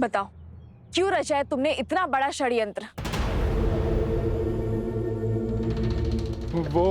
बताओ, क्यों रचा है तुमने इतना बड़ा षड्यंत्र? वो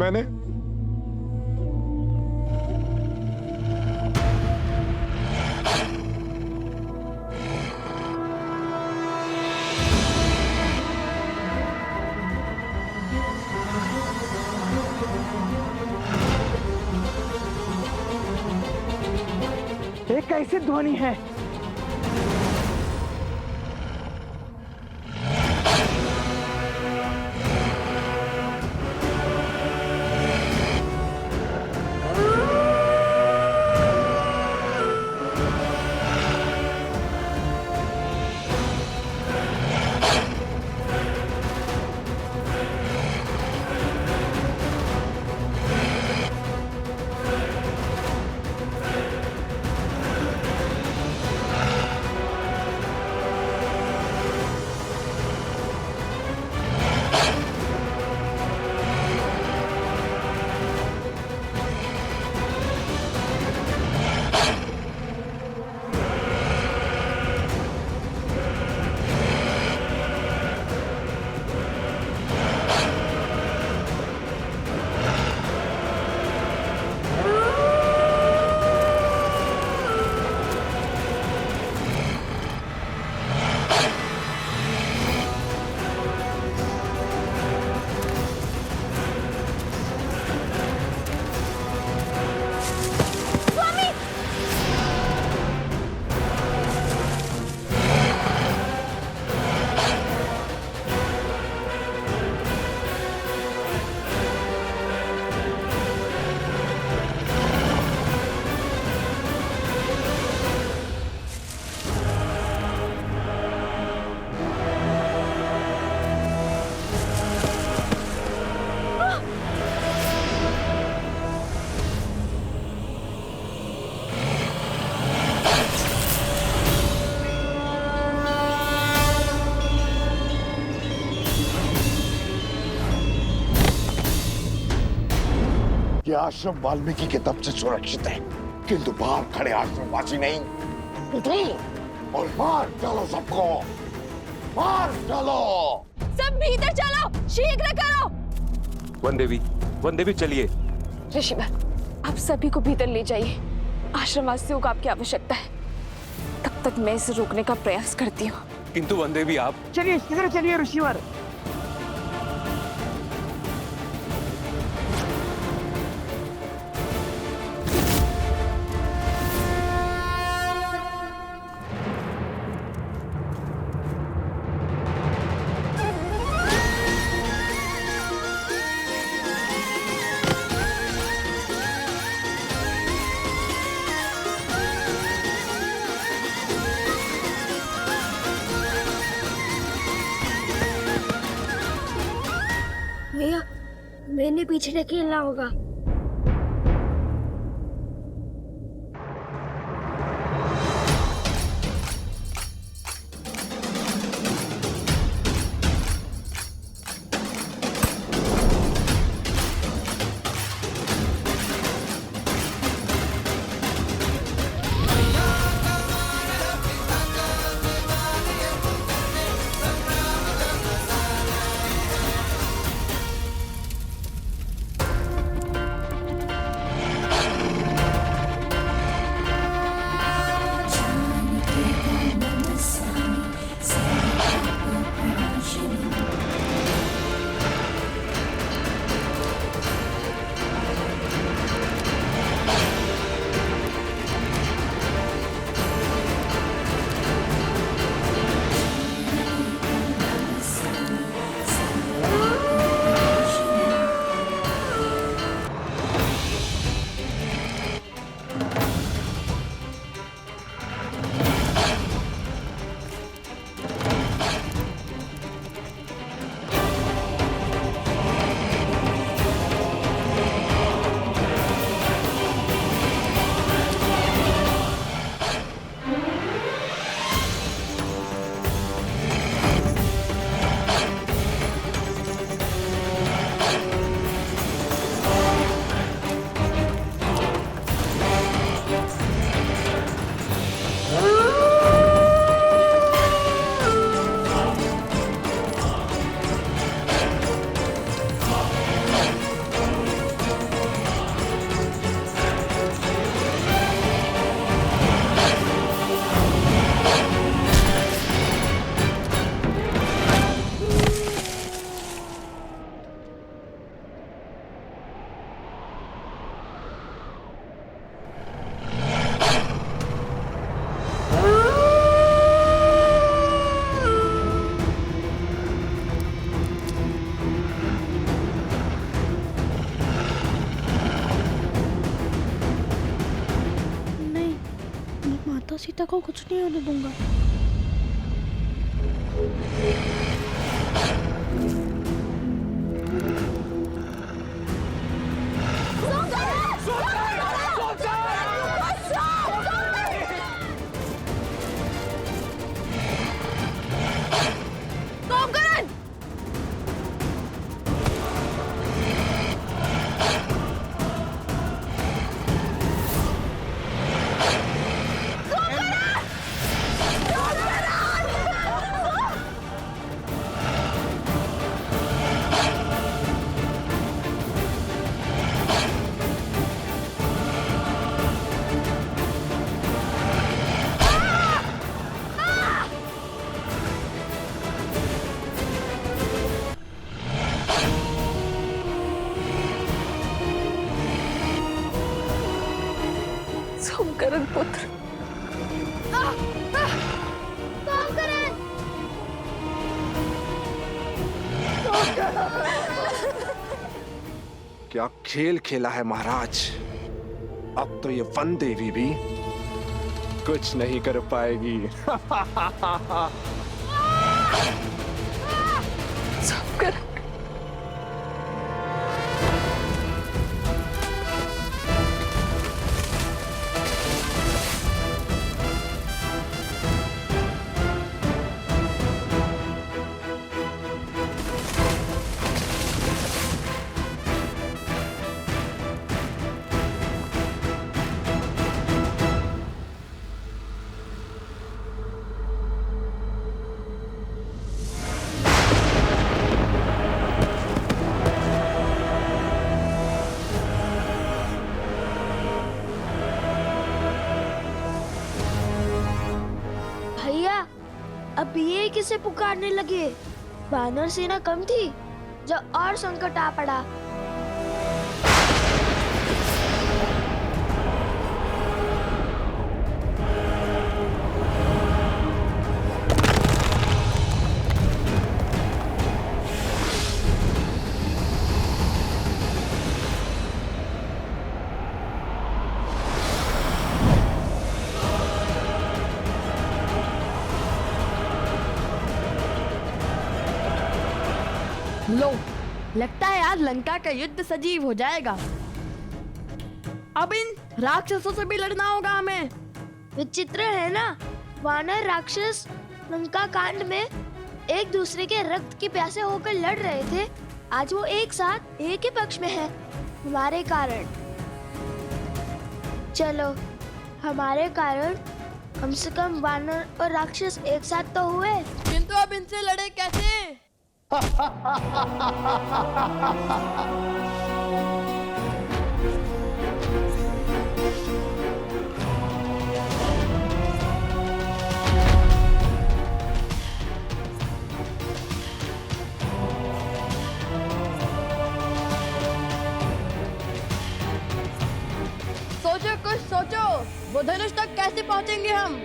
मैंने ये कैसी ध्वनि है? ये आश्रम वाल्मीकि के तप से सुरक्षित है, किंतु बाहर खड़े आश्रमवासी नहीं। उठो और मार डालो सबको, मार डालो। सब भीतर चलो, शीघ्र करो। वन देवी चलिए। ऋषिवर, आप सभी को भीतर ले जाइए। आश्रमवासियों को आपकी आवश्यकता है। तब तक मैं इसे रोकने का प्रयास करती हूँ। किंतु वन देवी आप। चलिए शीघ्र चलिए ऋषिवर। भैया, मैंने पीछे ढकेलना होगा। सीता को कुछ नहीं होने दूंगा। सोमकरण पुत्र, क्या खेल खेला है महाराज। अब तो ये वन देवी भी कुछ नहीं कर पाएगी। सोमकरण, भैया अब ये किसे पुकारने लगे? वानर सेना कम थी, जब और संकट आ पड़ा। लो, लगता है आज लंका का युद्ध सजीव हो जाएगा। अब इन राक्षसों से भी लड़ना होगा हमें। विचित्र है ना, वानर राक्षस लंका कांड में एक दूसरे के रक्त की प्यासे होकर लड़ रहे थे। आज वो एक साथ एक ही पक्ष में है, हमारे कारण। चलो, हमारे कारण कम से कम वानर और राक्षस एक साथ तो हुए। किंतु अब इनसे लड़े कैसे? सोचो, कुछ सोचो। वो धनुष तक कैसे पहुंचेंगे हम?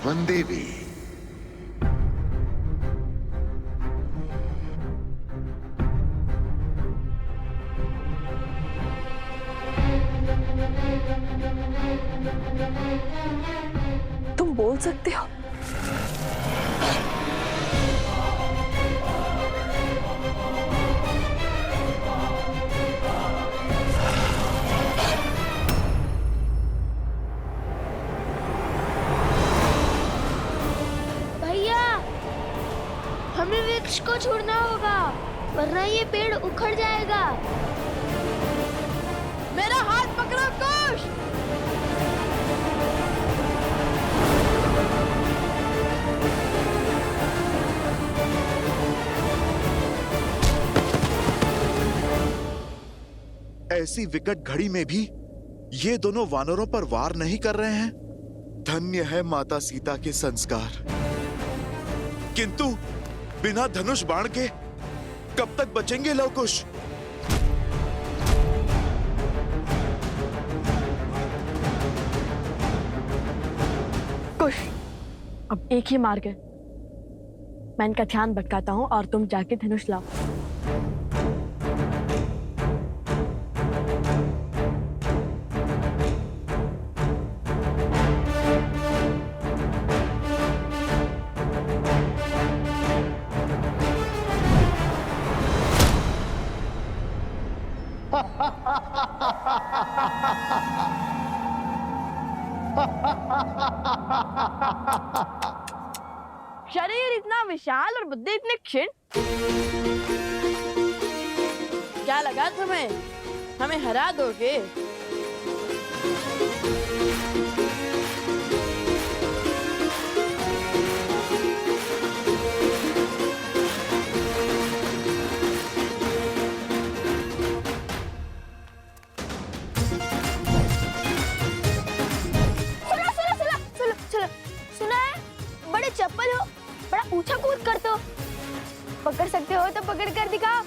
वन देवी, तुम बोल सकते हो? भैया, हमें वृक्ष को छोड़ना होगा, वरना ये पेड़ उखड़ जाएगा। मेरा हाथ पकड़ो कुश। ऐसी विकट घड़ी में भी ये दोनों वानरों पर वार नहीं कर रहे हैं। धन्य है माता सीता के संस्कार। किंतु बिना धनुष बाण के कब तक बचेंगे लवकुश? कुश, अब एक ही मार्ग है। मैं इनका ध्यान भटकाता हूँ और तुम जाके धनुष लाओ। शरीर इतना विशाल और बुद्धि इतनी क्षीण। क्या लगा तुम्हें हमें हरा दोगे? सुना है? बड़े चप्पल हो, बड़ा ऊंचा कूद करते हो। पकड़ सकते हो तो पकड़ कर दिखाओ।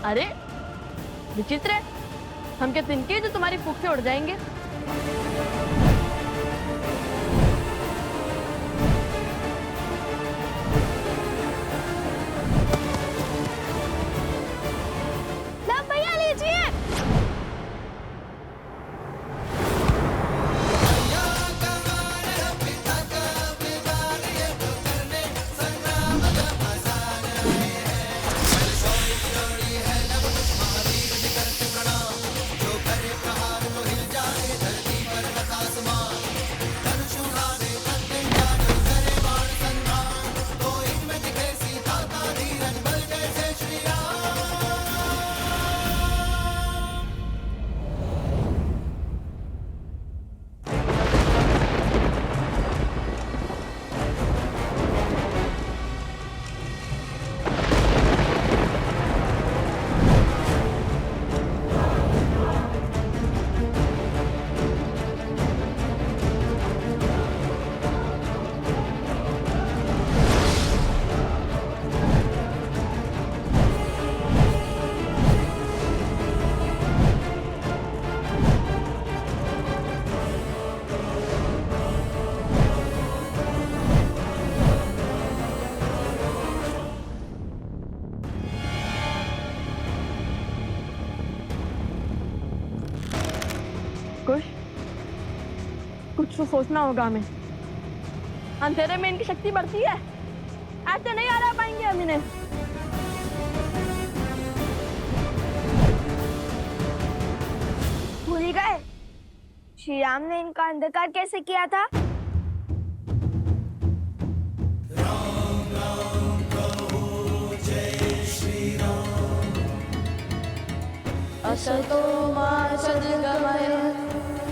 अरे विचित्र है, हम क्या तिनके जो तुम्हारी फूंक से उड़ जाएंगे? कुछ कुछ तो सोचना होगा हमें। अंधेरे में इनकी शक्ति बढ़ती है, ऐसे नहीं हरा पाएंगे हम इन्हें। भूल गए श्री राम ने इनका अंधकार कैसे किया था? असतो मा सद्गमय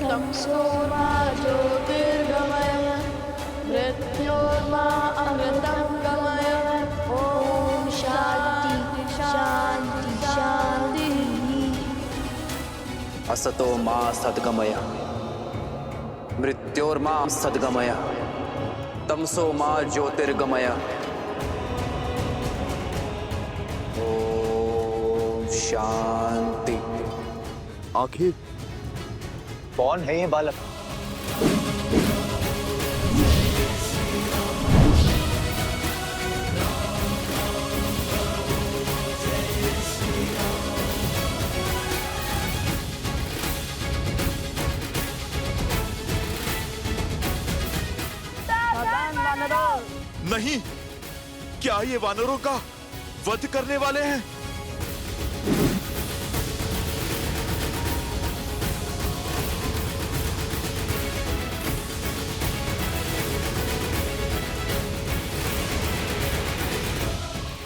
तमसो मा ज्योतिर्गमय मृत्योर्मा अमृतं गमय। ओम शांति शांति शांति। असतो मा सद्गमय मृत्योर्मा सद्गमय तमसो मा ज्योतिर्गमय। ओम शांति। आखिर कौन है ये बालक? नहीं, क्या ये वानरों का वध करने वाले हैं?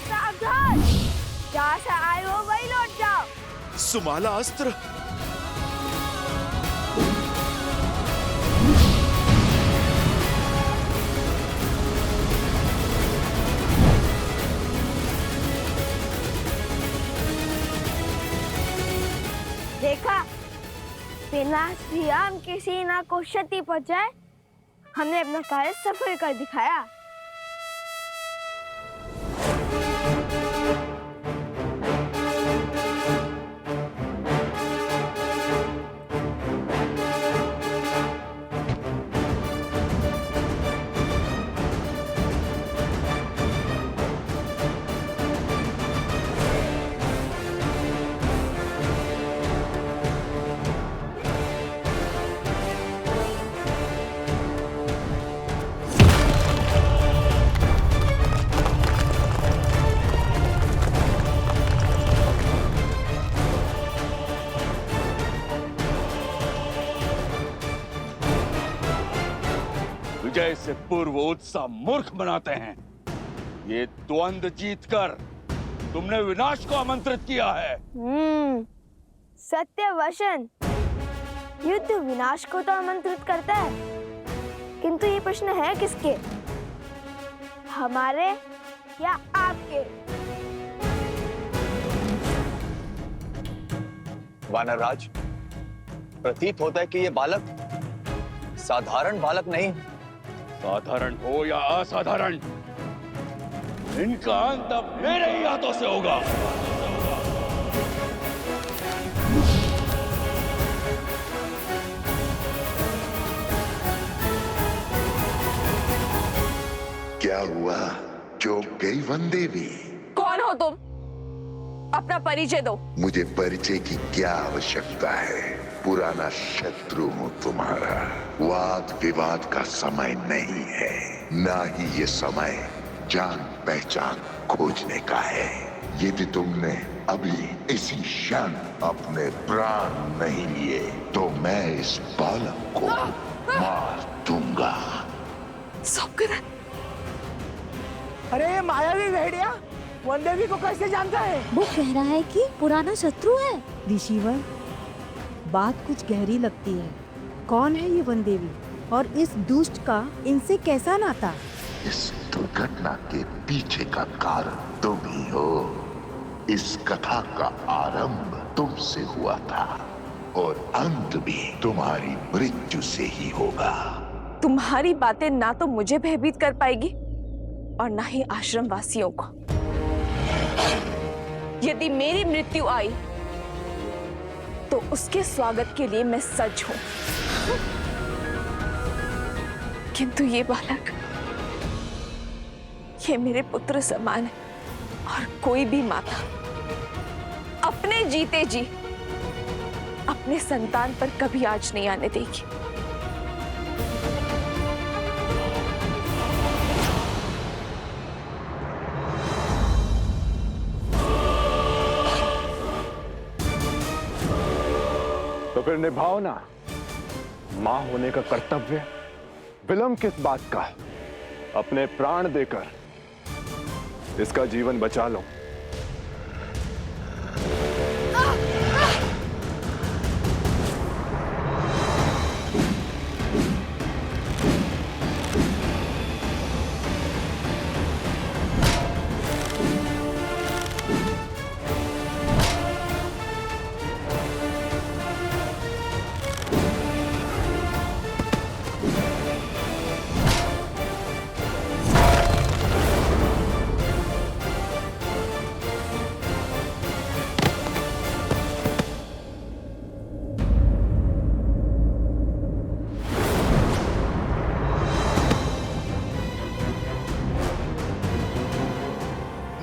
सावधान, जहाँ से आए हो वही लौट जाओ। सुमाला अस्त्र। बिना श्री राम के सेना को क्षति पहुंचाए हमने अपना कार्य सफल कर दिखाया। विजय से पूर्व उत्साह मूर्ख बनाते हैं। ये द्वंद्व जीतकर तुमने विनाश को आमंत्रित किया है। सत्य वचन। युद्ध विनाश को तो आमंत्रित करता है, किंतु ये प्रश्न है किसके, हमारे या आपके? वानरराज, प्रतीत होता है कि ये बालक साधारण बालक नहीं। साधारण हो या असाधारण, इनका अंत अब मेरे ही हाथों से होगा। क्या हुआ? चौंक गई वन देवी? कौन हो तुम? अपना परिचय दो। मुझे परिचय की क्या आवश्यकता है? पुराना शत्रु हूँ तुम्हारा। वाद विवाद का समय नहीं है, ना ही ये समय जान पहचान खोजने का है। यदि तुमने अभी इसी क्षण अपने प्राण नहीं लिए तो मैं इस बालक को मार दूंगा। सौकरन, अरे ये मायावी भेड़िया वन देवी को कैसे जानता है? वो कह रहा है कि पुराना शत्रु है। ऋषिवर, बात कुछ गहरी लगती है। कौन है ये वन देवी और इस दुष्ट का इनसे कैसा नाता? इस दुर्घटना के पीछे का कारण तुम ही हो। इस कथा का आरंभ तुमसे हुआ था और अंत भी तुम्हारी मृत्यु से ही होगा। तुम्हारी बातें ना तो मुझे भयभीत कर पाएगी और ना ही आश्रम वासियों को। यदि मेरी मृत्यु आई तो उसके स्वागत के लिए मैं सज्ज हूं, किंतु ये बालक, ये मेरे पुत्र समान है और कोई भी माता अपने जीते जी अपने संतान पर कभी आँच नहीं आने देगी। तो फिर निभाओ ना मां होने का कर्तव्य। विलंब किस बात का? अपने प्राण देकर इसका जीवन बचा लो।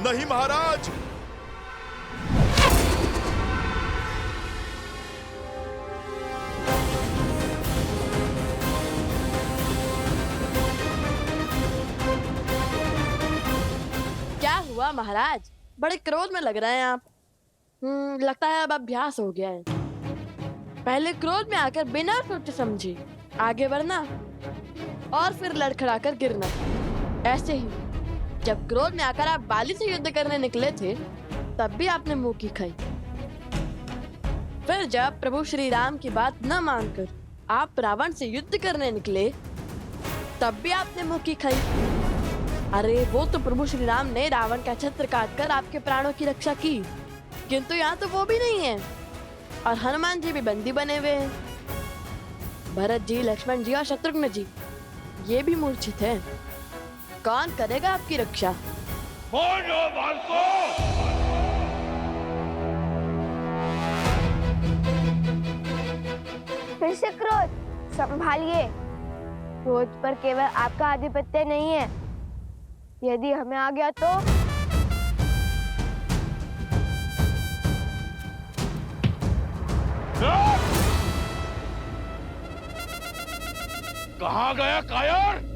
नहीं महाराज, क्या हुआ महाराज? बड़े क्रोध में लग रहे हैं आप। लगता है अब अभ्यास हो गया है। पहले क्रोध में आकर बिना सोचे समझे आगे बढ़ना और फिर लड़खड़ाकर गिरना। ऐसे ही जब क्रोध में आकर आप बाली से युद्ध करने निकले थे तब भी आपने मुंह की खाई। फिर जब प्रभु श्री राम की बात न मानकर आप रावण से युद्ध करने निकले तब भी आपने मुंह की खाई। अरे वो तो प्रभु श्री राम ने रावण का छत्र काटकर आपके प्राणों की रक्षा की, किंतु यहाँ तो वो भी नहीं है और हनुमान जी भी बंदी बने हुए हैं। भरत जी, लक्ष्मण जी और शत्रुघ्न जी ये भी मूर्छित हैं। कौन करेगा आपकी रक्षा? बोलो बालको! फिर से क्रोध, संभालिए। क्रोध पर केवल आपका आधिपत्य नहीं है, यदि हमें आ गया तो कहाँ गया कायर?